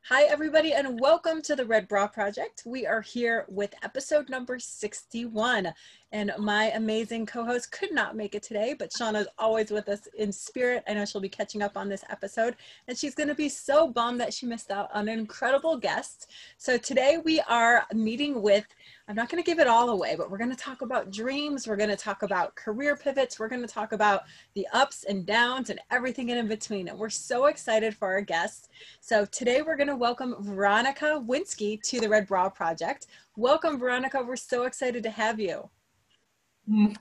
Hi, everybody, and welcome to the Red Bra Project. We are here with episode number 61, and my amazing co-host could not make it today, but Shauna is always with us in spirit. I know she'll be catching up on this episode, and she's going to be so bummed that she missed out on an incredible guest. So today we are meeting with, I'm not going to give it all away, but we're going to talk about dreams. We're going to talk about career pivots. We're going to talk about the ups and downs and everything in between. And we're so excited for our guests. So today we're going to welcome Veronika Winski to the Red Bra Project. Welcome, Veronika. We're so excited to have you.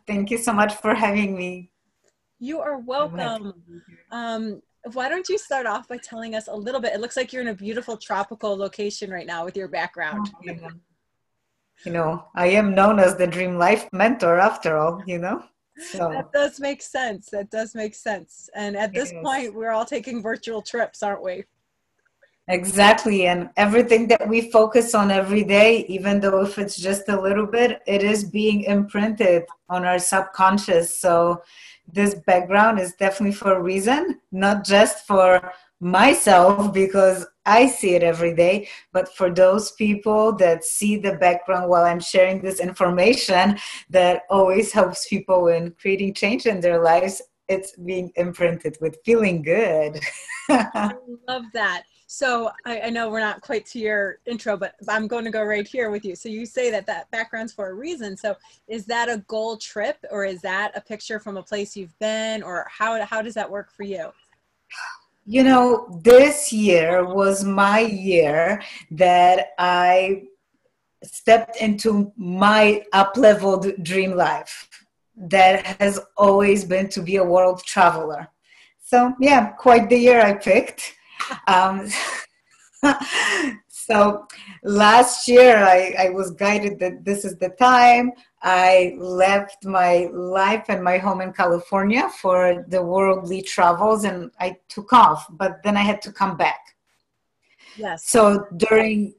Thank you so much for having me. You are welcome. Why don't you start off by telling us a little bit? It looks like you're in a beautiful tropical location right now with your background. I am known as the Dream Life mentor after all, So that does make sense. That does make sense. And at this point, we're all taking virtual trips, aren't we? Exactly. And everything that we focus on every day, even though if it's just a little bit, it is being imprinted on our subconscious. So this background is definitely for a reason, not just for myself because I see it every day, but for those people that see the background while I'm sharing this information that always helps people in creating change in their lives. It's being imprinted with feeling good. I love that. So I know we're not quite to your intro, but I'm going to go right here with you. So you say that background's for a reason. So is that a goal trip, or is that a picture from a place you've been, or how does that work for you? This year was my year that I stepped into my up-leveled dream life that has always been to be a world traveler. So yeah, quite the year I picked. So last year I was guided that this is the time. I left my life and my home in California for the worldly travels and I took off, but then I had to come back. Yes. So during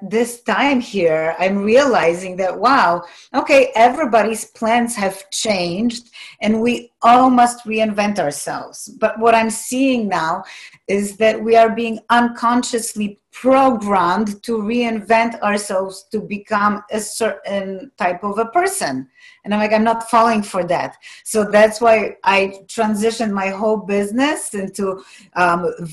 this time here, I'm realizing that, wow, okay, everybody's plans have changed and we all must reinvent ourselves. But what I'm seeing now is that we are being unconsciously programmed to reinvent ourselves to become a certain type of a person. And I'm like, I'm not falling for that. So that's why I transitioned my whole business into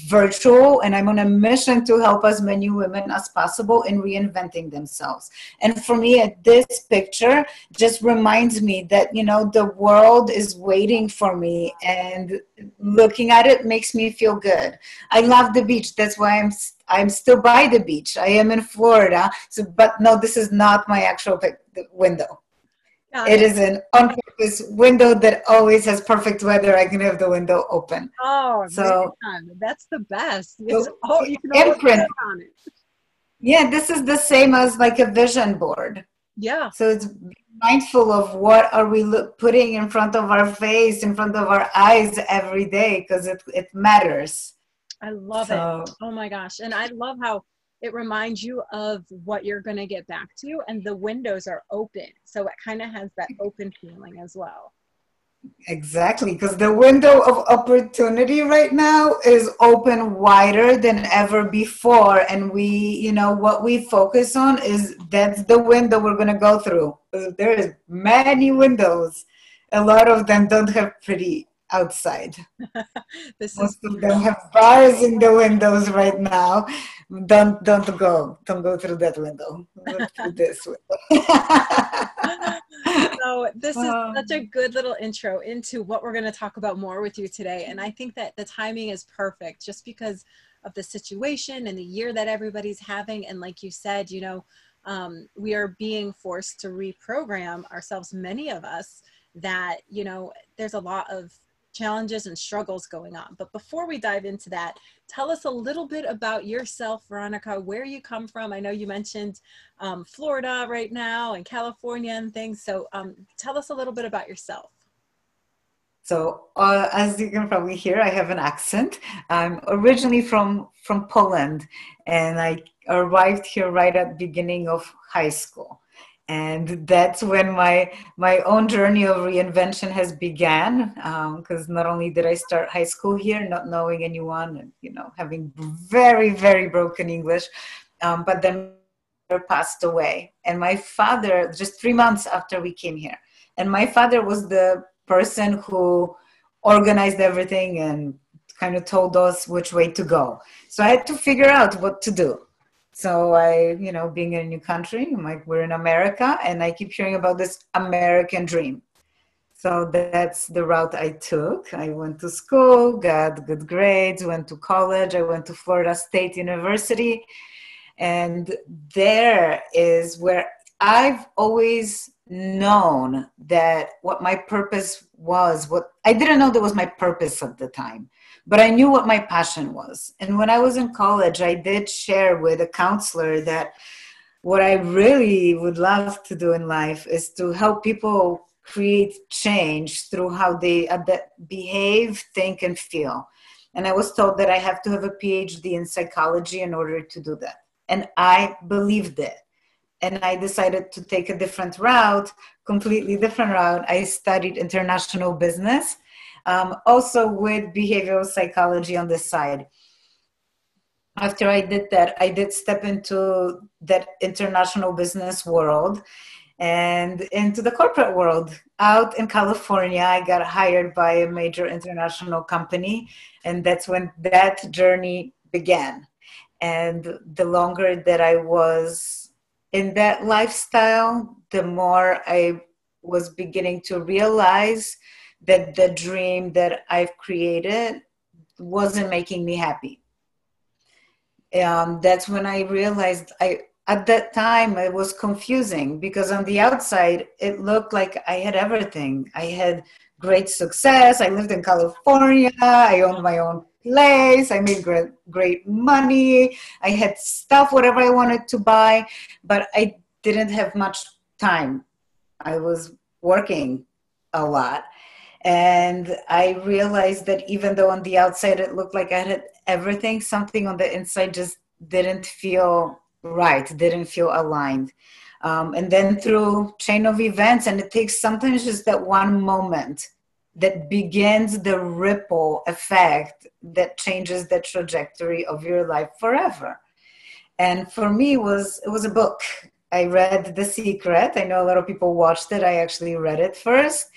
virtual, and I'm on a mission to help as many women as possible in reinventing themselves. And for me, this picture just reminds me that, the world is waiting for me, and looking at it makes me feel good. I love the beach. That's why I'm still by the beach. I am in Florida. But no, this is not my actual window. It is an on-purpose window that always has perfect weather. I can have the window open. Oh, so that's the best. You can imprint on it. Yeah, this is the same as like a vision board. Yeah. So it's mindful of what are we putting in front of our face, in front of our eyes every day, because it matters. I love it. Oh my gosh. And I love how it reminds you of what you're going to get back to, and the windows are open. So it kind of has that open feeling as well. Exactly, because the window of opportunity right now is open wider than ever before. And what we focus on that's the window we're going to go through. There is many windows. A lot of them don't have pretty outside. Most of them have bars in the windows right now. Don't go through that window. Look through this window. So this is such a good little intro into what we're going to talk about more with you today. And I think that the timing is perfect just because of the situation and the year that everybody's having. And like you said, we are being forced to reprogram ourselves, many of us, that, there's a lot of challenges and struggles going on. But before we dive into that, tell us a little bit about yourself, Veronika, where you come from. I know you mentioned Florida right now and California and things. So tell us a little bit about yourself. So as you can probably hear, I have an accent. I'm originally from Poland, and I arrived here right at the beginning of high school. And that's when my own journey of reinvention has began. Because not only did I start high school here, not knowing anyone, and having very, very broken English, but then passed away, and my father, just 3 months after we came here, and my father was the person who organized everything and kind of told us which way to go. So I had to figure out what to do. So being in a new country, I'm like, we're in America, and I keep hearing about this American dream. So that's the route I took. I went to school, got good grades, went to college. I went to Florida State University. And there is where I've always known that what my purpose was. What I didn't know that was my purpose at the time, but I knew what my passion was. And when I was in college, I did share with a counselor that what I really would love to do in life is to help people create change through how they behave, think, and feel. And I was told that I have to have a PhD in psychology in order to do that. And I believed it. And I decided to take a different route, completely different route. I studied international business, also with behavioral psychology on the side. After I did that, I did step into that international business world and into the corporate world. Out in California, I got hired by a major international company, and that's when that journey began. And the longer that I was in that lifestyle, the more I was beginning to realize that the dream that I've created wasn't making me happy. That's when I realized at that time it was confusing, because on the outside it looked like I had everything. I had great success. I lived in California. I owned my own place. I made great money. I had stuff, whatever I wanted to buy, but I didn't have much time. I was working a lot. And I realized that even though on the outside it looked like I had everything, something on the inside just didn't feel right, didn't feel aligned. And then through chain of events, and it takes sometimes just that one moment that begins the ripple effect that changes the trajectory of your life forever. And for me, it was a book. I read The Secret. I know a lot of people watched it. I actually read it first.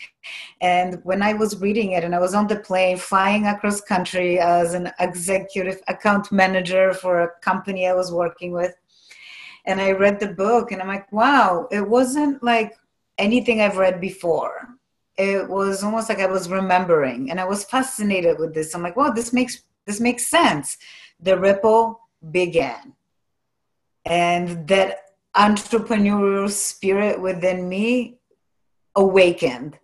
And when I was reading it, and I was on the plane flying across country as an executive account manager for a company I was working with, and I read the book, and I'm like, wow, it wasn't like anything I've read before. It was almost like I was remembering, and I was fascinated with this. I'm like, wow, this makes sense. The ripple began. And that entrepreneurial spirit within me awakened.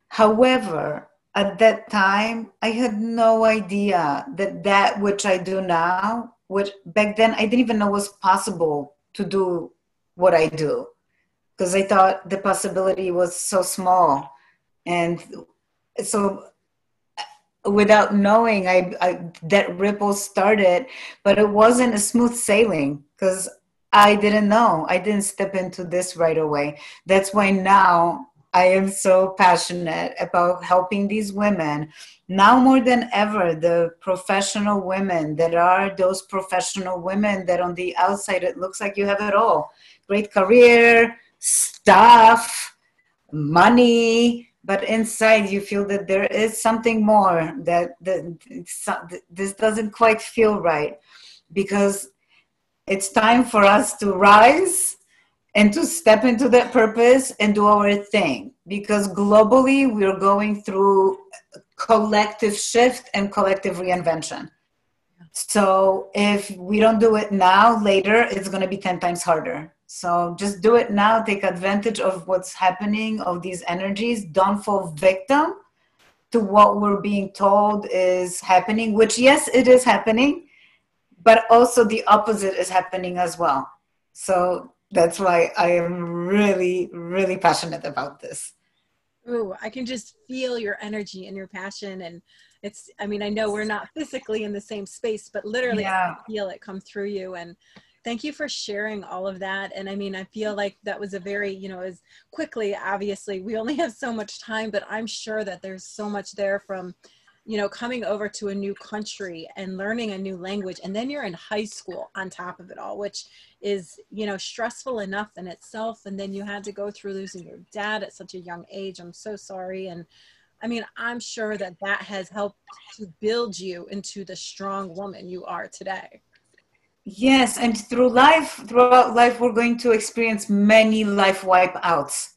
However, at that time, I had no idea that which I do now, which back then I didn't even know was possible to do what I do, because I thought the possibility was so small. And so without knowing, I that ripple started, but it wasn't a smooth sailing, because I didn't know. I didn't step into this right away. That's why now I am so passionate about helping these women, now more than ever, the professional women that are those professional women that on the outside it looks like you have it all. Great career, stuff, money, but inside you feel that there is something more, that this doesn't quite feel right, because it's time for us to rise and to step into that purpose and do our thing, because globally we're going through collective shift and collective reinvention. So if we don't do it now, later it's going to be 10 times harder. So just do it now. Take advantage of what's happening, of these energies. Don't fall victim to what we're being told is happening, which, yes, it is happening, but also the opposite is happening as well. So that's why I am really, really passionate about this. Ooh, I can just feel your energy and your passion. And I know we're not physically in the same space, but literally I can feel it come through you. And Thank you for sharing all of that. And I mean, I feel like that was a very, as quickly, obviously, we only have so much time, but I'm sure that there's so much there from, coming over to a new country and learning a new language. And then you're in high school on top of it all, which is, stressful enough in itself. And then you had to go through losing your dad at such a young age. I'm so sorry. And I mean, I'm sure that that has helped to build you into the strong woman you are today. Yes, and throughout life, we're going to experience many life wipeouts.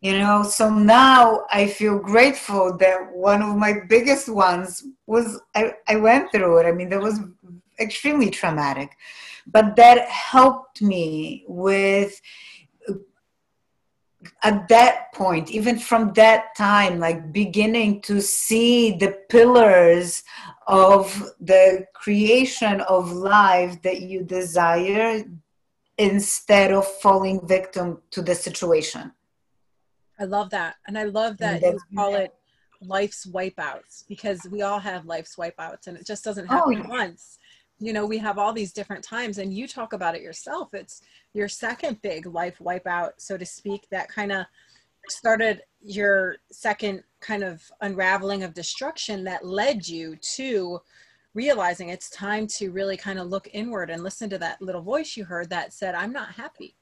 So now I feel grateful that one of my biggest ones was I went through it. I mean, that was extremely traumatic, but that helped me with, at that point, even from that time, like beginning to see the pillars of the creation of life that you desire instead of falling victim to the situation. I love that. And I love that you call it life's wipeouts, because we all have life's wipeouts and it just doesn't happen once. We have all these different times, and you talk about it yourself. It's your second big life wipeout, so to speak, that kind of started your second kind of unraveling of destruction that led you to realizing it's time to really kind of look inward and listen to that little voice you heard that said, I'm not happy.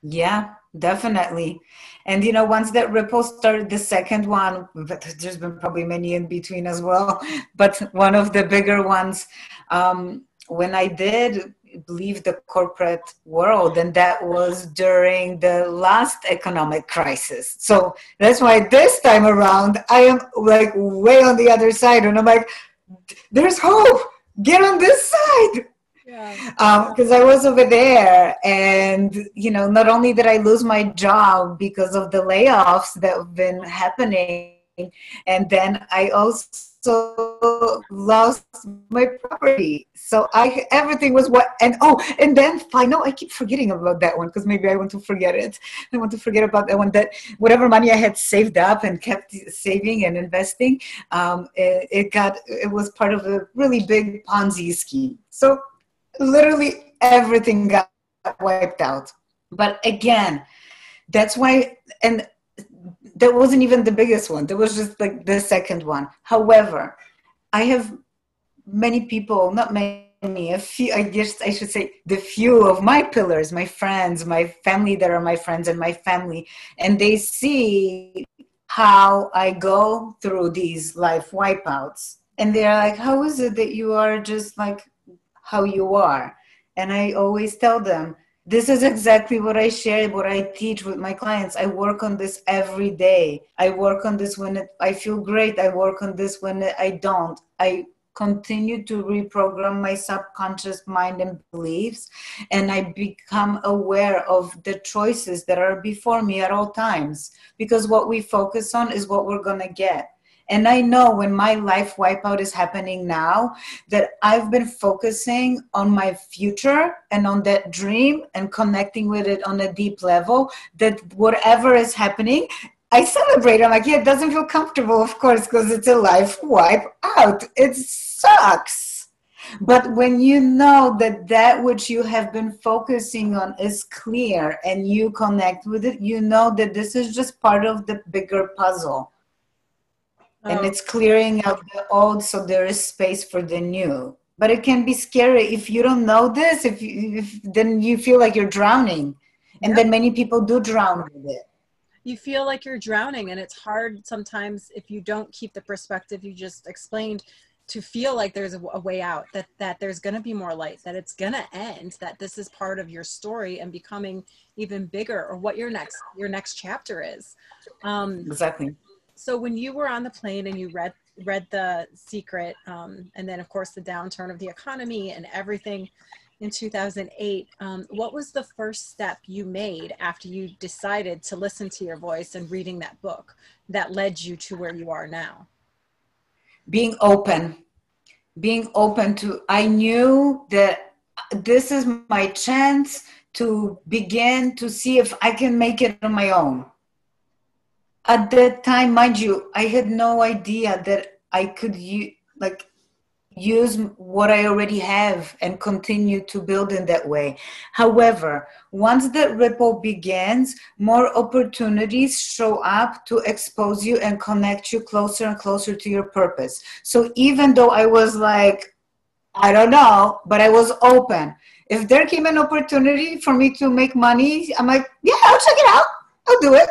Yeah, definitely. And once that ripple started, the second one, but there's been probably many in between as well, but one of the bigger ones, when I did leave the corporate world, and that was during the last economic crisis. So that's why this time around, I am like way on the other side, and I'm like, there's hope, get on this side. Because I was over there, and not only did I lose my job because of the layoffs that have been happening, and then I also lost my property. So everything was and then I know I keep forgetting about that one, because maybe I want to forget it. I want to forget about that one, that whatever money I had saved up and kept saving and investing, it was part of a really big Ponzi scheme. So literally everything got wiped out. But again, that's why, and that wasn't even the biggest one. That was just like the second one. However, I have many people, not many, a few, I guess I should say the few of my pillars, my friends, my family that are my friends and my family, and they see how I go through these life wipeouts. And they're like, how is it that you are just like how you are? And I always tell them, this is exactly what I share, what I teach with my clients. I work on this every day. I work on this when I feel great. I work on this when I don't. I continue to reprogram my subconscious mind and beliefs, and I become aware of the choices that are before me at all times, because what we focus on is what we're going to get. And I know when my life wipeout is happening now, that I've been focusing on my future and on that dream and connecting with it on a deep level, that whatever is happening, I celebrate. I'm like, yeah, it doesn't feel comfortable, of course, because it's a life wipeout. It sucks. But when you know that which you have been focusing on is clear and you connect with it, you know that this is just part of the bigger puzzle. And it's clearing out the old so there is space for the new. But it can be scary if you don't know this, if then you feel like you're drowning. And then many people do drown with it. You feel like you're drowning, and it's hard sometimes if you don't keep the perspective you just explained, to feel like there's a way out, that there's going to be more light, that it's going to end, that this is part of your story and becoming even bigger, or what your next chapter is. Exactly. So when you were on the plane and you read The Secret, and then of course the downturn of the economy and everything in 2008, what was the first step you made after you decided to listen to your voice and reading that book that led you to where you are now? Being open to, I knew that this is my chance to begin to see if I can make it on my own. At that time, mind you, I had no idea that I could use what I already have and continue to build in that way. However, once the ripple begins, more opportunities show up to expose you and connect you closer and closer to your purpose. So even though I was like, I don't know, but I was open. If there came an opportunity for me to make money, I'm like, yeah, I'll check it out. I'll do it.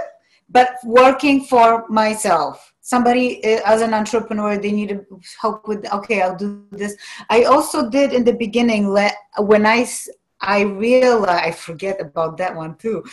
But working for myself. Somebody as an entrepreneur, they need help with, okay, I'll do this. I also did in the beginning, when I realized, I forget about that one too.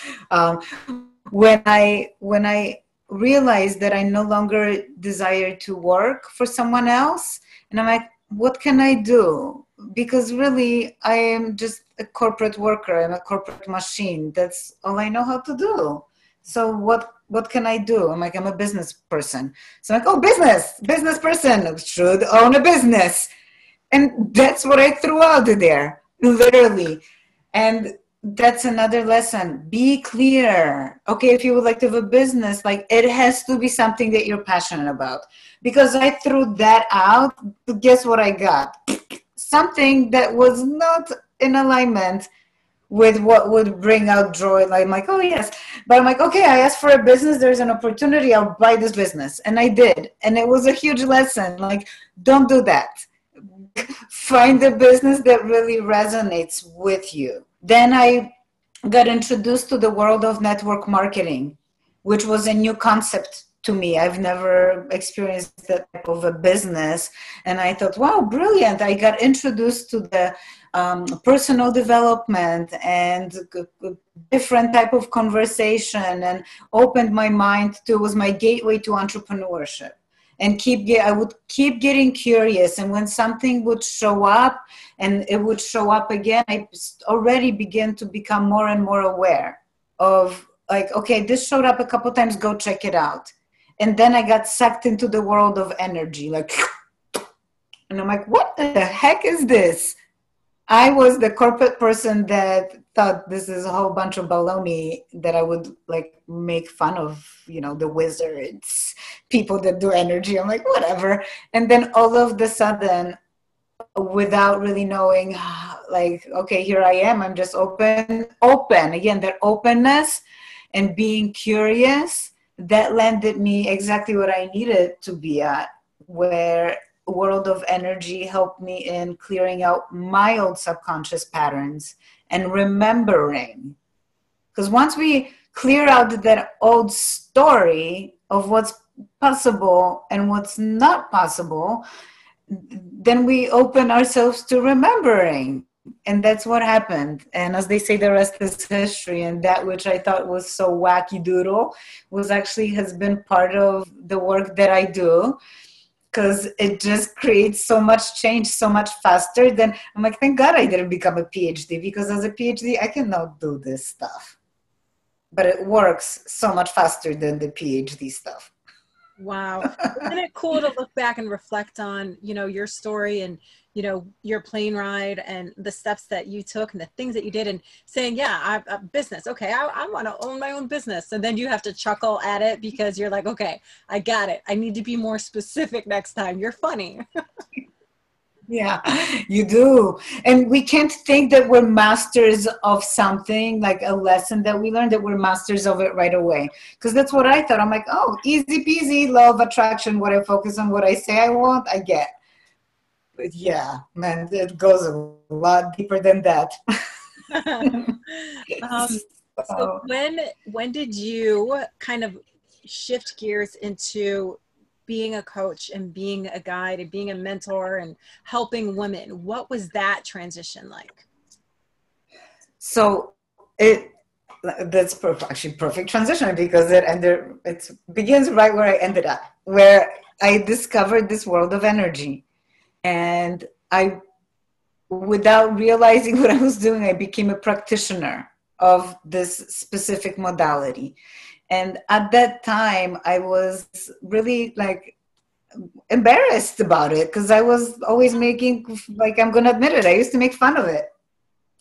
When I realized that I no longer desire to work for someone else, and I'm like, what can I do? Because really, I am just a corporate worker. I'm a corporate machine. That's all I know how to do. So what can I do? I'm like, I'm a business person. So I'm like, oh, business person should own a business. And that's what I threw out there, literally. And that's another lesson. Be clear. Okay, if you would like to have a business, like it has to be something that you're passionate about. Because I threw that out, but guess what I got? Something that was not in alignment with what would bring out joy. Like, I'm like, oh yes. But I'm like, okay, I asked for a business. There's an opportunity. I'll buy this business. And I did. And it was a huge lesson. Like, don't do that. Find a business that really resonates with you. Then I got introduced to the world of network marketing, which was a new concept to me. I've never experienced that type of a business. And I thought, wow, brilliant. I got introduced to the personal development and different type of conversation, and opened my mind to, was my gateway to entrepreneurship. And I would keep getting curious. And when something would show up and it would show up again, I already began to become more and more aware of, like, okay, this showed up a couple times, go check it out. And then I got sucked into the world of energy, like, and I'm like, what the heck is this? I was the corporate person that thought this is a whole bunch of baloney, that I would like make fun of, the wizards, people that do energy. I'm like, whatever. And then all of the sudden, without really knowing, like, okay, here I am. I'm just open. Again, that openness and being curious, that landed me exactly what I needed to be at, where world of energy helped me in clearing out my old subconscious patterns and remembering. Because once we clear out that old story of what's possible and what's not possible, then we open ourselves to remembering. And that's what happened. And as they say, the rest is history. And that which I thought was so wacky doodle has been part of the work that I do, because it just creates so much change so much faster than, I'm like, thank God I didn't become a PhD, because as a PhD, I cannot do this stuff. But it works so much faster than the PhD stuff. Wow. Isn't it cool to look back and reflect on, your story and, your plane ride and the steps that you took and the things that you did, and saying, yeah, I business. Okay. I want to own my own business. And then you have to chuckle at it because you're like, okay, I got it. I need to be more specific next time. You're funny. Yeah, you do. And we can't think that we're masters of something, like a lesson that we learned, that we're masters of it right away. Because that's what I thought. I'm like, oh, easy peasy, law of attraction. What I focus on, what I say I want, I get. But yeah, man, it goes a lot deeper than that. So when did you kind of shift gears into being a coach and being a guide and being a mentor and helping women? What was that transition like? So that's perfect transition, because it begins right where I ended up, where I discovered this world of energy. And I, without realizing what I was doing, I became a practitioner of this specific modality. And at that time, I was really like embarrassed about it, because I was always making, like, I'm going to admit it, I used to make fun of it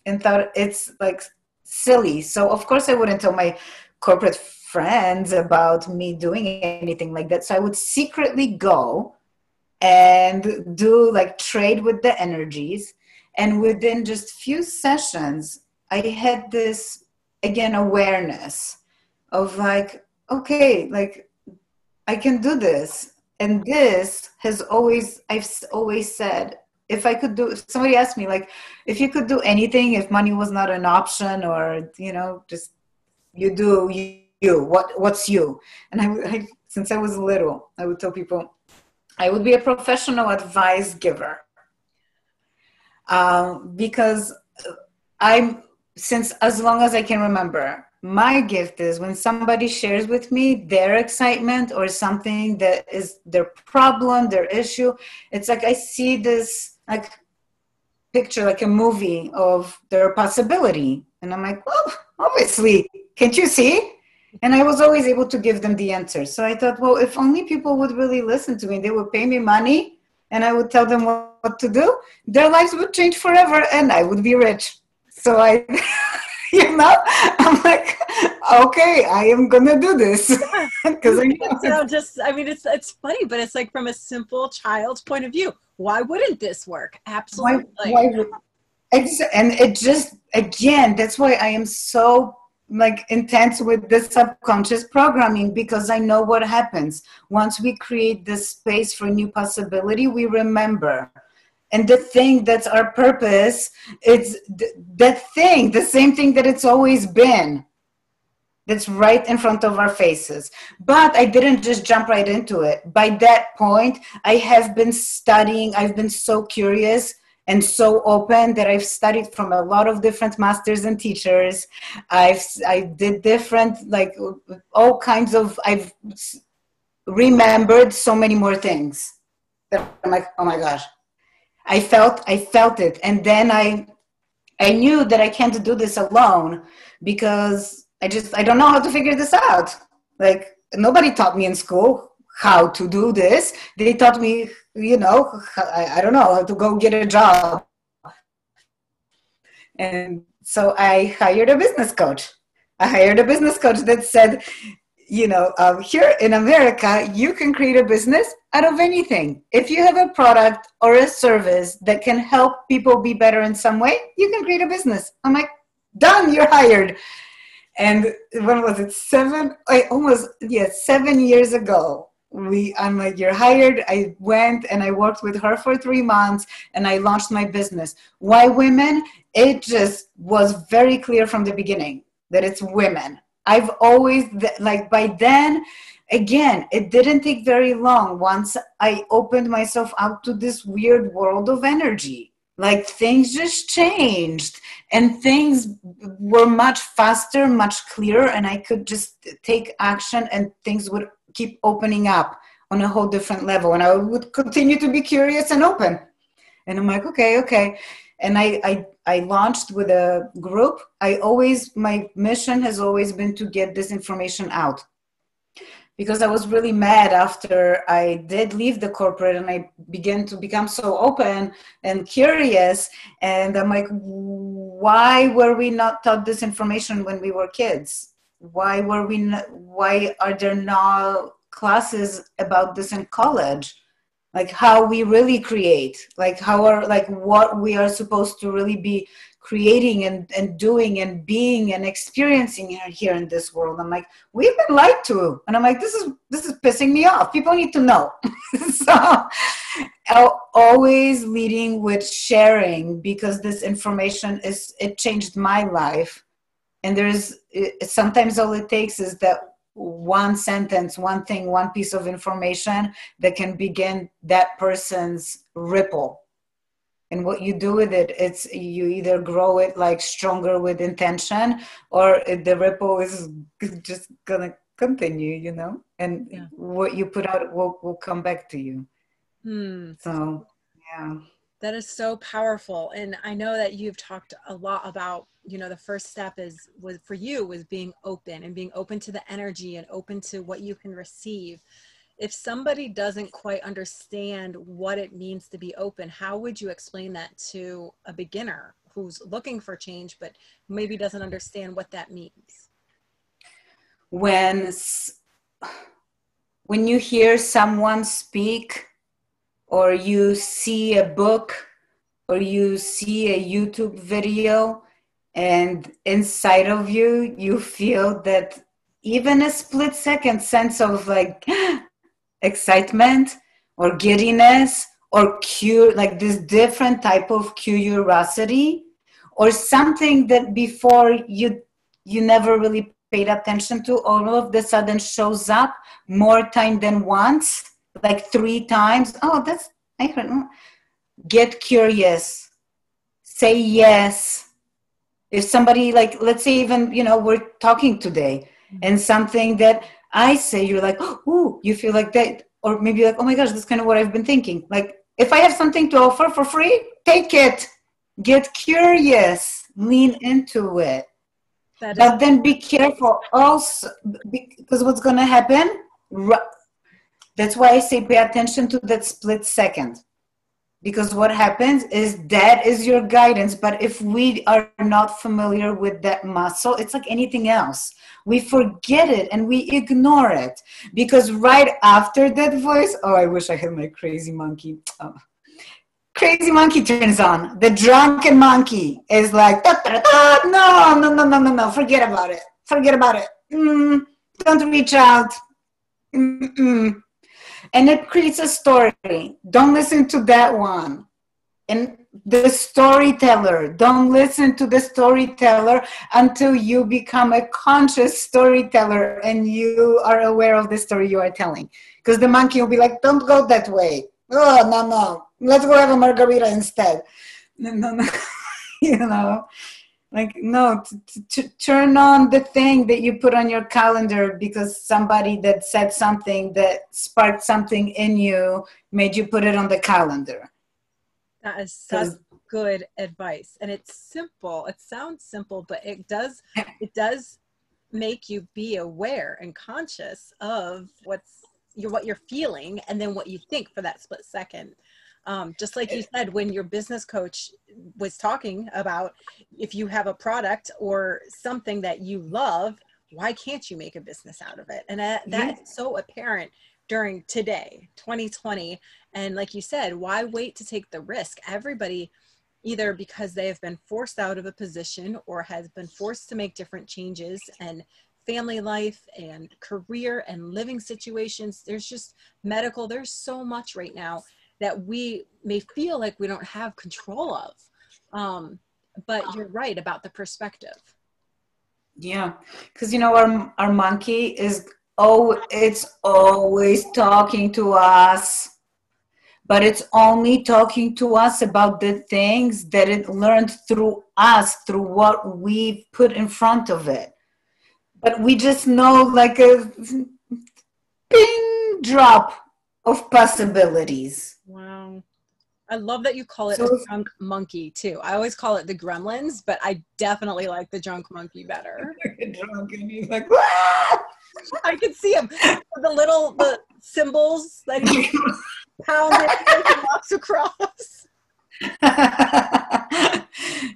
and thought it's like silly. So of course I wouldn't tell my corporate friends about me doing anything like that. So I would secretly go and do like trade with the energies. And within just few sessions, I had this, again, awareness of like, okay, like I can do this. And this has always, always said, if I could do, if somebody asked me, like, if you could do anything, if money was not an option, or, just you do you, what's you? And since I was little, I would tell people I would be a professional advice giver. Because since as long as I can remember, my gift is when somebody shares with me their excitement or something that is their problem, their issue. It's like I see this like picture, like a movie of their possibility. And I'm like, well, obviously, can't you see? And I was always able to give them the answer. So I thought, well, if only people would really listen to me, they would pay me money and I would tell them what to do, their lives would change forever and I would be rich. So I'm like, okay, I am going to do this. Because it's funny, but it's like from a simple child's point of view. Why wouldn't this work? Absolutely. And it just, again, that's why I am so like intense with the subconscious programming, because I know what happens once we create this space for new possibility. We remember, and the thing that's our purpose, it's that thing, the same thing that it's always been, that's right in front of our faces. But I didn't just jump right into it. By that point, I have been studying. I've been so curious and so open that I've studied from a lot of different masters and teachers. I did different, like all kinds of, I've remembered so many more things that I'm like, oh my gosh, I felt it. And then I knew that I can't do this alone, because I don't know how to figure this out. Like nobody taught me in school how to do this. They taught me, I don't know, how to go get a job. And so I hired a business coach. That said, here in America, you can create a business out of anything. If you have a product or a service that can help people be better in some way, you can create a business. I'm like, done, you're hired. And when was it? 7 years ago. I'm like, you're hired. I went and I worked with her for 3 months and I launched my business. Why women? It just was very clear from the beginning that it's women. I've always, like by then, again, it didn't take very long once I opened myself out to this weird world of energy. Like things just changed and things were much faster, much clearer, and I could just take action and things would keep opening up on a whole different level. And I would continue to be curious and open. And I'm like, okay. And I launched with a group. My mission has always been to get this information out, because I was really mad after I did leave the corporate and I began to become so open and curious. And I'm like, why were we not taught this information when we were kids? Why are there no classes about this in college? Like how we really create, like what we are supposed to really be creating and doing and being and experiencing here in this world. I'm like, we've been lied to. And I'm like, this is pissing me off. People need to know. So always leading with sharing, because this information it changed my life. And sometimes all it takes is that one sentence, one thing, one piece of information that can begin that person's ripple. And what you do with it, it's you either grow it like stronger with intention, or the ripple is just gonna continue, and what you put out will come back to you. So, yeah. That is so powerful. And I know that you've talked a lot about, the first step was for you was being open and being open to the energy and open to what you can receive. If somebody doesn't quite understand what it means to be open, how would you explain that to a beginner who's looking for change, but maybe doesn't understand what that means? When you hear someone speak or you see a book, or you see a YouTube video, and inside of you, you feel that even a split second sense of like excitement or giddiness or like this different type of curiosity, or something that before you never really paid attention to, all of the sudden shows up more time than once, like 3 times. Oh, that's, I don't know. Get curious, say yes. If somebody, like, let's say even, we're talking today and something that I say, you're like, oh, you feel like that, or maybe like, oh my gosh, that's kind of what I've been thinking. Like, if I have something to offer for free, take it. Get curious, lean into it. But then be careful also, because what's going to happen, that's why I say pay attention to that split second. Because what happens is that is your guidance. But if we are not familiar with that muscle, it's like anything else. We forget it and we ignore it. Because right after that voice, oh, I wish I had my crazy monkey. Oh. Crazy monkey turns on. The drunken monkey is like, da, da, da, no, forget about it. Forget about it. Don't reach out. And it creates a story. Don't listen to that one. And the storyteller, don't listen to the storyteller until you become a conscious storyteller and you are aware of the story you are telling. Because the monkey will be like, don't go that way. Oh, no. Let's go have a margarita instead. No. Like, no, to turn on the thing that you put on your calendar because somebody that said something that sparked something in you made you put it on the calendar. That is such good advice. And it's simple. It sounds simple, but it does make you be aware and conscious of what you're feeling and then what you think for that split second. Just like you said, when your business coach was talking about, if you have a product or something that you love, why can't you make a business out of it? And that's so apparent during today, 2020. And like you said, why wait to take the risk? Everybody, either because they have been forced out of a position or has been forced to make different changes, and family life and career and living situations, there's just medical, there's so much right now that we may feel like we don't have control of. But you're right about the perspective. Yeah, because our monkey is it's always talking to us, but it's only talking to us about the things that it learned through us, through what we put in front of it. But we just know like a ping drop of possibilities. Wow. I love that you call it a drunk monkey too. I always call it the gremlins, but I definitely like the drunk monkey better. Drunk and he's like, ah! I could see him. The symbols that he pounded and walks across.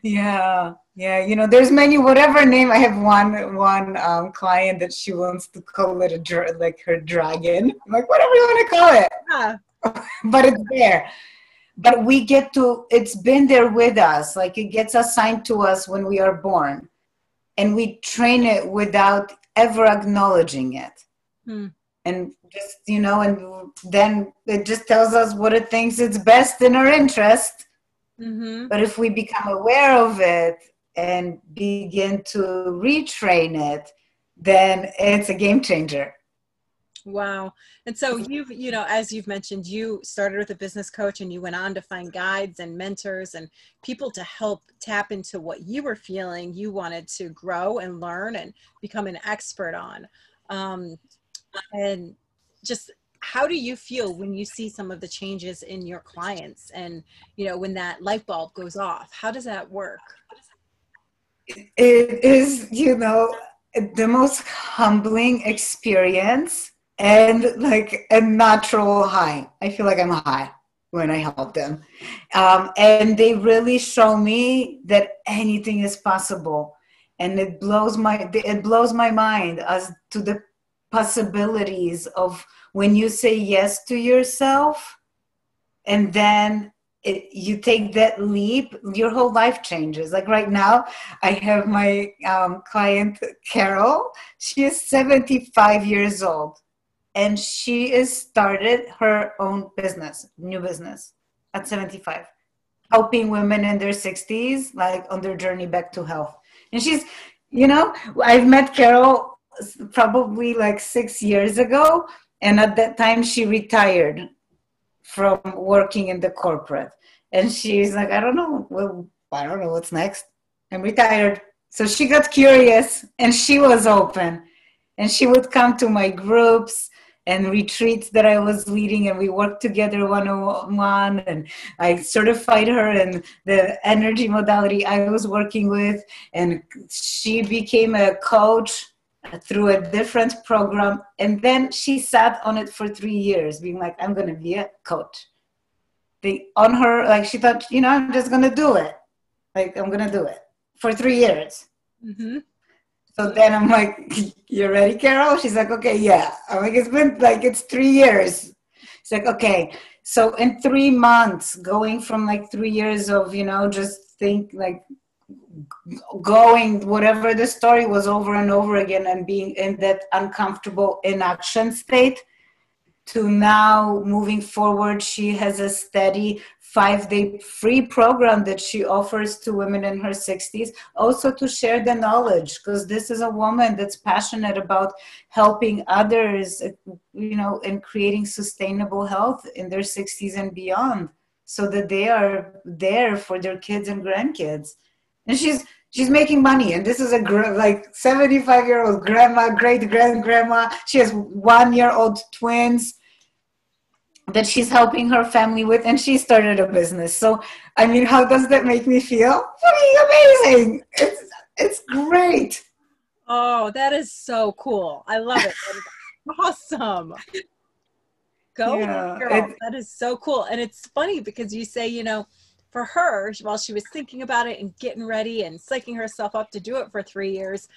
Yeah. There's many, whatever name. I have one client that she wants to call it like her dragon. I'm like, whatever you want to call it. Yeah. But it's there. But it's been there with us. Like it gets assigned to us when we are born. And we train it without ever acknowledging it. And just, and then it just tells us what it thinks it's best in our interest. Mm-hmm. But if we become aware of it and begin to retrain it, then it's a game changer. Wow. And so as you've mentioned, you started with a business coach and you went on to find guides and mentors and people to help tap into what you were feeling you wanted to grow and learn and become an expert on. And just how do you feel when you see some of the changes in your clients and, when that light bulb goes off? How does that work? It is, the most humbling experience. And like a natural high. I feel like I'm high when I help them. And they really show me that anything is possible. And it blows my mind as to the possibilities of when you say yes to yourself and then you take that leap, your whole life changes. Like right now, I have my client, Carol. She is 75 years old, and she has started her own business, new business at 75, helping women in their 60s, like on their journey back to health. And she's, I've met Carol probably like 6 years ago. And at that time she retired from working in the corporate. And she's like, I don't know. Well, I don't know what's next. I'm retired. So she got curious and she was open. And she would come to my groups and retreats that I was leading, and we worked together one-on-one, and I certified her in the energy modality I was working with, and she became a coach through a different program. And then she sat on it for 3 years, being like, I'm going to be a coach. On her, like, she thought, I'm just going to do it. Like, I'm going to do it for 3 years. Mm-hmm. So then I'm like, you ready, Carol? She's like, okay, yeah. I'm like, it's 3 years. It's like, okay. So in 3 months, going from like 3 years of, just think like going, whatever the story was over and over again, and being in that uncomfortable inaction state, to now moving forward, she has a steady 5-day free program that she offers to women in her 60s, also to share the knowledge, because this is a woman that's passionate about helping others, and creating sustainable health in their 60s and beyond, so that they are there for their kids and grandkids. And she's making money, and this is a 75-year-old grandma, great grandma. She has 1-year-old twins that she's helping her family with, and she started a business. So, I mean, how does that make me feel? Fucking amazing. It's great. Oh, that is so cool. I love it. That is awesome. Go, girl. That is so cool. And it's funny because you say, for her, while she was thinking about it and getting ready and psyching herself up to do it for 3 years,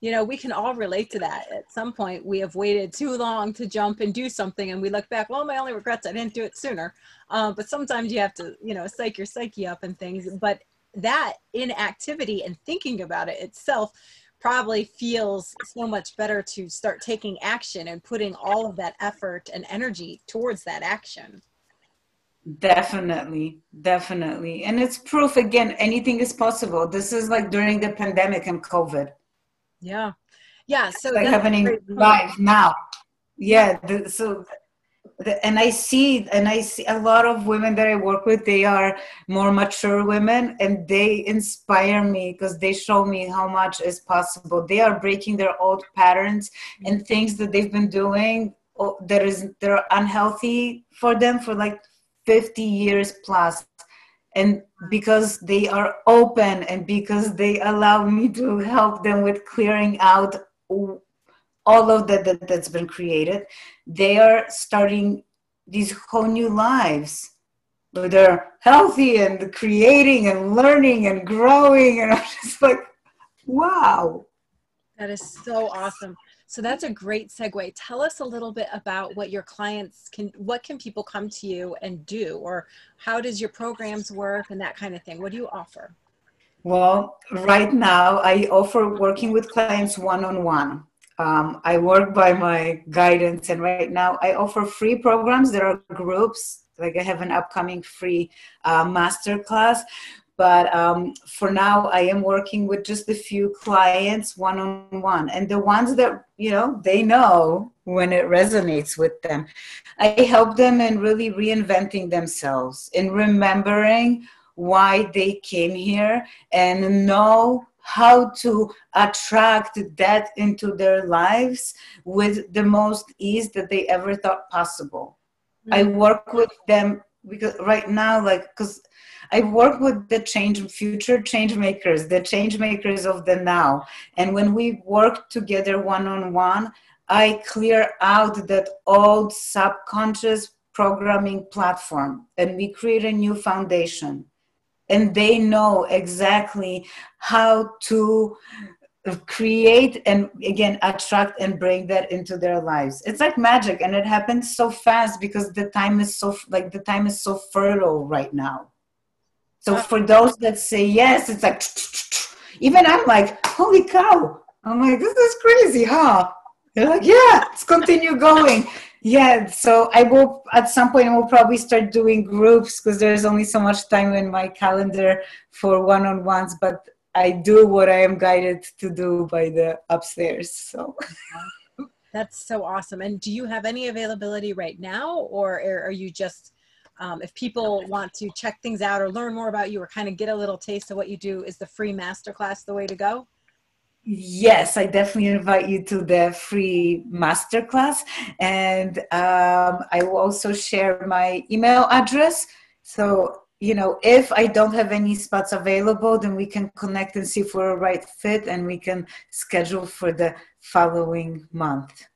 we can all relate to that. At some point, we have waited too long to jump and do something, and we look back, well, my only regrets, I didn't do it sooner. But sometimes you have to, psych your psyche up and things. But that inactivity and thinking about it itself probably feels so much better to start taking action and putting all of that effort and energy towards that action. Definitely. And it's proof, again, anything is possible. This is like during the pandemic and COVID. Yeah. So it's like happening live now. Yeah. And I see a lot of women that I work with, they are more mature women, and they inspire me because they show me how much is possible. They are breaking their old patterns and things that they've been doing that are unhealthy for them for like 50 years plus. And because they are open, and because they allow me to help them with clearing out all of that's been created, they are starting these whole new lives where they're healthy and creating and learning and growing. And I'm just like, wow. That is so awesome. So that's a great segue. Tell us a little bit about what your clients what can people come to you and do, or how does your programs work and that kind of thing? What do you offer? Well, right now I offer working with clients one-on-one. I work by my guidance, and right now I offer free programs. There are groups, like I have an upcoming free masterclass. But for now, I am working with just a few clients one-on-one. And the ones that, they know when it resonates with them, I help them in really reinventing themselves, in remembering why they came here, and know how to attract that into their lives with the most ease that they ever thought possible. Mm-hmm. I work with them because right now, because I work with the future change makers, the change makers of the now. And when we work together one-on-one, I clear out that old subconscious programming platform, and we create a new foundation. And they know exactly how to create and again attract and bring that into their lives. It's like magic, and it happens so fast because the time is so fertile right now. So for those that say yes, it's like even I'm like, holy cow, I'm like, this is crazy, huh? They're like, yeah, let's continue going. Yeah, so I will, at some point, I will probably start doing groups because there's only so much time in my calendar for one-on-ones, but I do what I am guided to do by the upstairs. So that's so awesome. And do you have any availability right now, or are you just, if people want to check things out or learn more about you or kind of get a little taste of what you do, is the free masterclass the way to go? yes, I definitely invite you to the free masterclass. And I will also share my email address. So, if I don't have any spots available, then we can connect and see if we're a right fit, and we can schedule for the following month.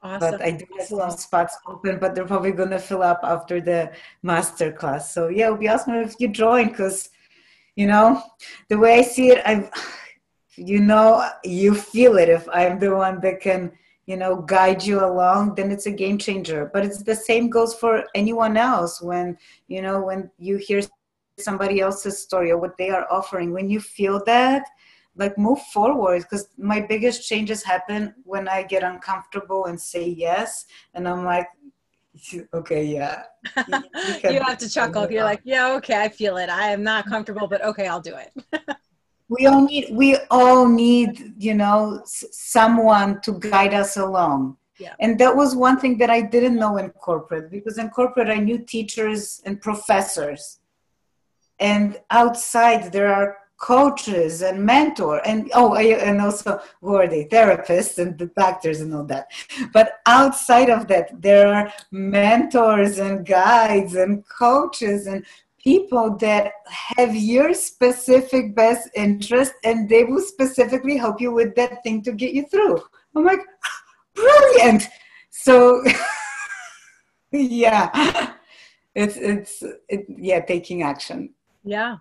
Awesome. But I do have some spots open, but they're probably going to fill up after the masterclass. So yeah, it would be awesome if you join, because, the way I see it, you feel it. If I'm the one that can, guide you along, then it's a game changer. But it's the same goes for anyone else. When you hear somebody else's story or what they are offering, when you feel that, like, move forward. Because my biggest changes happen when I get uncomfortable and say yes. And I'm like, okay, yeah. You have to chuckle. You're like, yeah, okay, I feel it. I am not comfortable, but okay, I'll do it. We all need, someone to guide us along. Yeah. And that was one thing that I didn't know in corporate, because in corporate I knew teachers and professors, and outside there are coaches and mentor, and also who are they, therapists and the doctors and all that. But outside of that, there are mentors and guides and coaches and people that have your specific best interest, and they will specifically help you with that thing to get you through. I'm like, brilliant. So yeah, it's taking action. Yeah.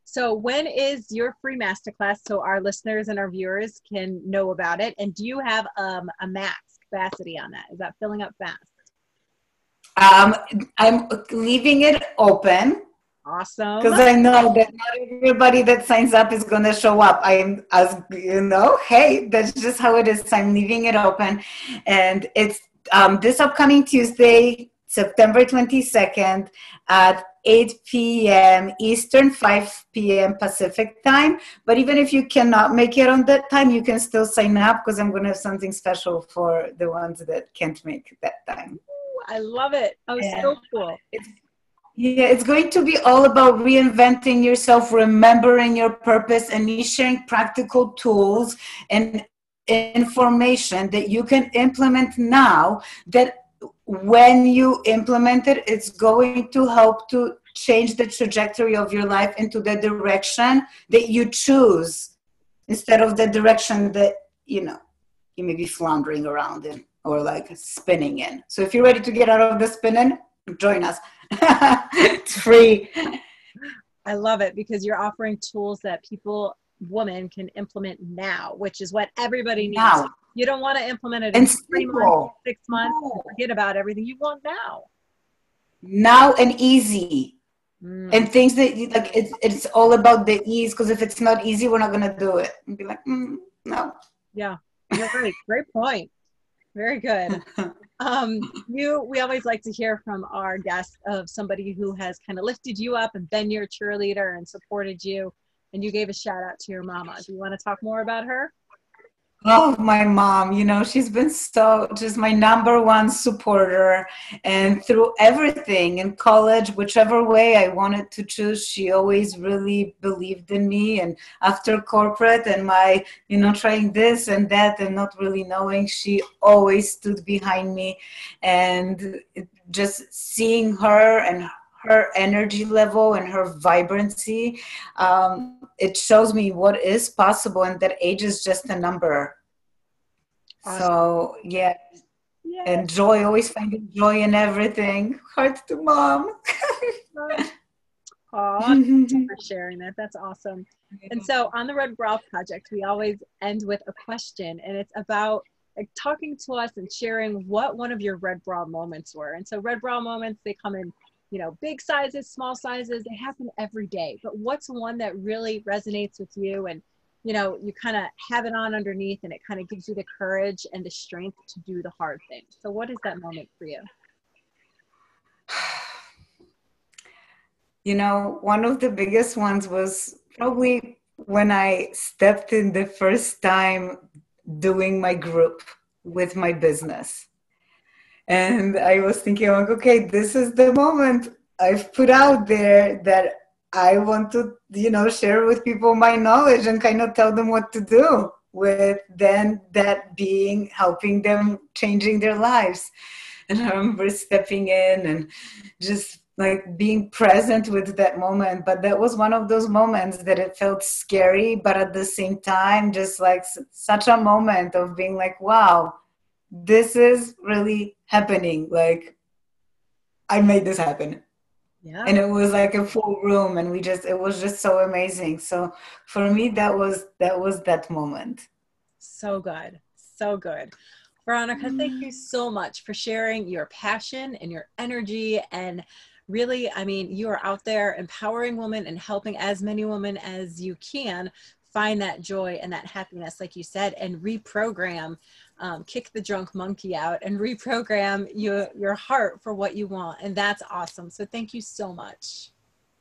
So when is your free masterclass, so our listeners and our viewers can know about it? And do you have a max capacity on that? Is that filling up fast? I'm leaving it open. Awesome. Because I know that not everybody that signs up is going to show up. Hey, that's just how it is. So I'm leaving it open. And it's this upcoming Tuesday, September 22nd at 8 p.m. Eastern, 5 p.m. Pacific time. But even if you cannot make it on that time, you can still sign up, because I'm going to have something special for the ones that can't make that time. I love it. Oh, so cool. It's going to be all about reinventing yourself, remembering your purpose, and me sharing practical tools and information that you can implement now, that when you implement it, it's going to help to change the trajectory of your life into the direction that you choose, instead of the direction that, you may be floundering around in, or like spinning in. So if you're ready to get out of the spinning, join us. It's free. I love it, because you're offering tools that women can implement now, which is what everybody needs. Now. You don't want to implement it in 3 months, 6 months, forget about everything. You want now and easy. And things that like, it's all about the ease, because if it's not easy, we're not going to do it. And be like, no. Yeah, you're right. Great point. Very good. We always like to hear from our guests of somebody who has kind of lifted you up and been your cheerleader and supported you. And you gave a shout out to your mama. Do you want to talk more about her? Oh, my mom, she's been just my number one supporter. And through everything in college, whichever way I wanted to choose, she always really believed in me. And after corporate and my, trying this and that and not really knowing, she always stood behind me. And just seeing her and her energy level and her vibrancy, it shows me what is possible, and that age is just a number. Awesome. So yeah. And joy, always finding joy in everything. Heart to mom. Aw, thank you for sharing that. That's awesome. And so on the Red Bra Project, we always end with a question, and it's about like talking to us and sharing what one of your red bra moments were. And so red bra moments, they come in, you know, big sizes, small sizes, they happen every day. But what's one that really resonates with you, and you know, you kind of have it on underneath and it kind of gives you the courage and the strength to do the hard things. So what is that moment for you? You know, one of the biggest ones was probably when I stepped in the first time doing my group with my business. And I was thinking, like, okay, this is the moment I've put out there that I want to, you know, share with people my knowledge and kind of tell them what to do, with then that being helping them changing their lives. And I remember stepping in and just like being present with that moment. But that was one of those moments that it felt scary, but at the same time, just like such a moment of being like, wow, this is really happening. Like, I made this happen. Yeah. And it was like a full room, and it was just so amazing. So for me, that was that moment. So good. So good. Veronika, thank you so much for sharing your passion and your energy. And really, I mean, you are out there empowering women and helping as many women as you can find that joy and that happiness, like you said, and reprogram, kick the drunk monkey out and reprogram your heart for what you want. And that's awesome. So thank you so much.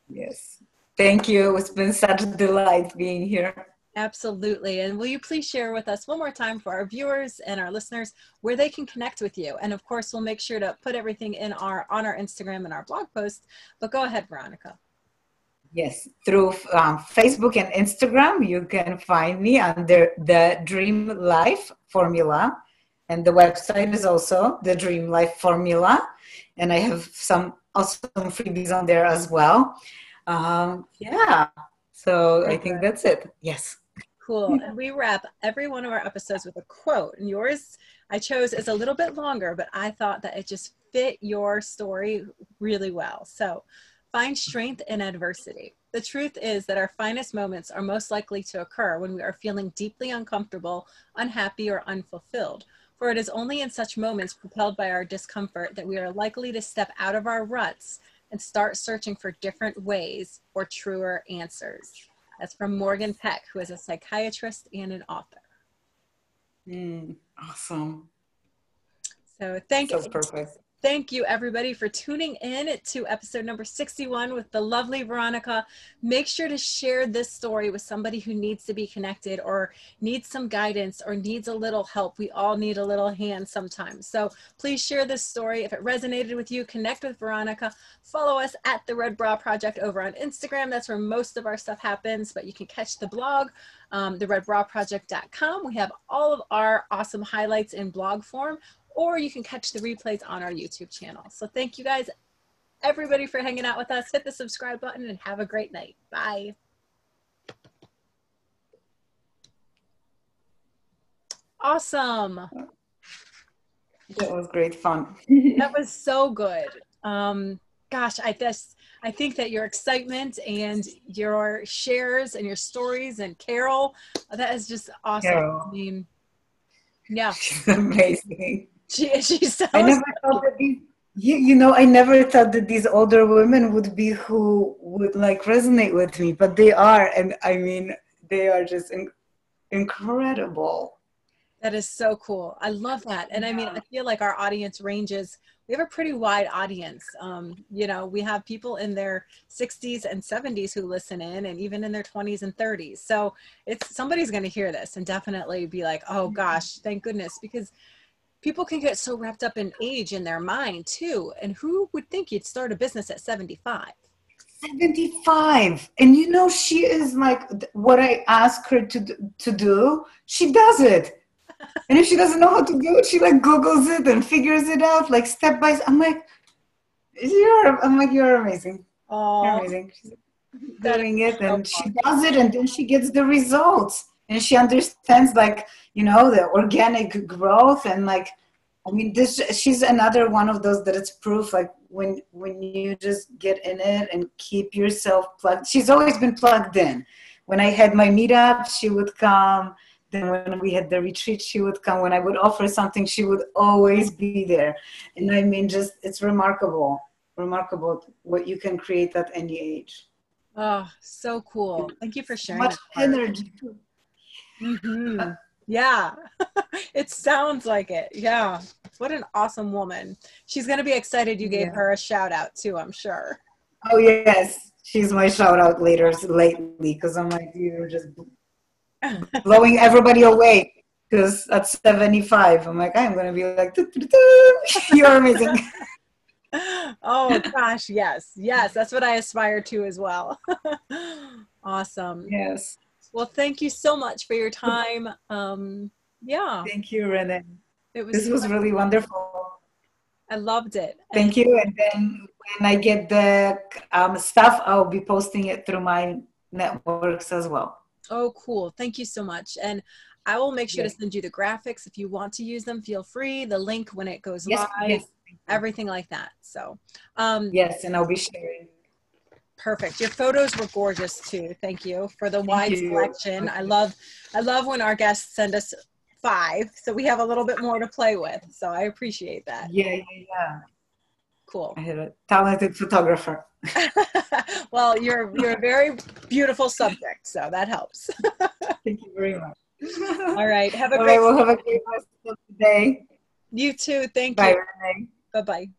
Yes. Thank you. It's been such a delight being here. Absolutely. And will you please share with us one more time for our viewers and our listeners where they can connect with you? And of course, we'll make sure to put everything in on our Instagram and our blog post. But go ahead, Veronika. Yes, through Facebook and Instagram, you can find me under the Dream Life Formula. And the website is also the Dream Life Formula. And I have some awesome freebies on there as well. Yeah, so I think that's it. Yes. Cool. And we wrap every one of our episodes with a quote. And yours I chose is a little bit longer, but I thought that it just fit your story really well. So, find strength in adversity. The truth is that our finest moments are most likely to occur when we are feeling deeply uncomfortable, unhappy, or unfulfilled. For it is only in such moments, propelled by our discomfort, that we are likely to step out of our ruts and start searching for different ways or truer answers. That's from Morgan Peck, who is a psychiatrist and an author. Awesome. So thank you. Perfect. Thank you, everybody, for tuning in to episode number 61 with the lovely Veronika. Make sure to share this story with somebody who needs to be connected or needs some guidance or needs a little help. We all need a little hand sometimes. So please share this story. If it resonated with you, connect with Veronika. Follow us at the Red Bra Project over on Instagram. That's where most of our stuff happens, but you can catch the blog, theredbraproject.com. We have all of our awesome highlights in blog form, or you can catch the replays on our YouTube channel. So thank you guys, everybody, for hanging out with us. Hit the subscribe button and have a great night. Bye. Awesome. That was great fun. That was so good. Gosh, I think that your excitement and your shares and your stories and Carol, that is just awesome. Carol. I mean, yeah. She's amazing. She's so I never thought that I never thought that these older women would be who would like resonate with me, but they are. And I mean, they are just incredible. That is so cool. I love that. And I mean, I feel like our audience ranges, we have a pretty wide audience. You know, we have people in their 60s and 70s who listen in, and even in their 20s and 30s. So somebody's going to hear this and definitely be like, oh gosh, thank goodness, because people can get so wrapped up in age in their mind too. And who would think you'd start a business at 75? 75. And you know, she is like, what I ask her to do, she does it. And if she doesn't know how to do it, she like Googles it and figures it out like step by step. I'm like, you're amazing. Oh, you're amazing. She's doing it and she does it, and then she gets the results. And she understands, like, you know, the organic growth, and like, I mean, she's another one of those that it's proof, like when you just get in it and keep yourself plugged. She's always been plugged in. When I had my meetup, she would come. Then when we had the retreat, she would come. When I would offer something, she would always be there. And I mean, just, it's remarkable what you can create at any age. Oh, so cool. Thank you for sharing Much that part. energy. Mm-hmm. Yeah, it sounds like it. Yeah. What an awesome woman. She's going to be excited you gave her a shout out too, I'm sure. Oh, yes. She's my shout out lately, because I'm like, you're just blowing everybody away. Because at 75, I'm like, I'm going to be like, doo, doo, doo. You're amazing. Oh gosh, yes. Yes, that's what I aspire to as well. Awesome. Yes. Well, thank you so much for your time. Yeah. Thank you, Renee. This was really wonderful. I loved it. Thank you. And then when I get the stuff, I'll be posting it through my networks as well. Oh, cool. Thank you so much. And I will make sure to send you the graphics. If you want to use them, feel free. The link when it goes live, everything like that. So, yes, and I'll be sharing. Perfect. Your photos were gorgeous too. Thank you for the wide selection. I love when our guests send us 5, so we have a little bit more to play with. So I appreciate that. Yeah. Cool. I have a talented photographer. Well, you're a very beautiful subject, so that helps. Thank you very much. All right. Have a great We'll have a great rest of the day. You too. Thank Bye, you. Renee. Bye-bye.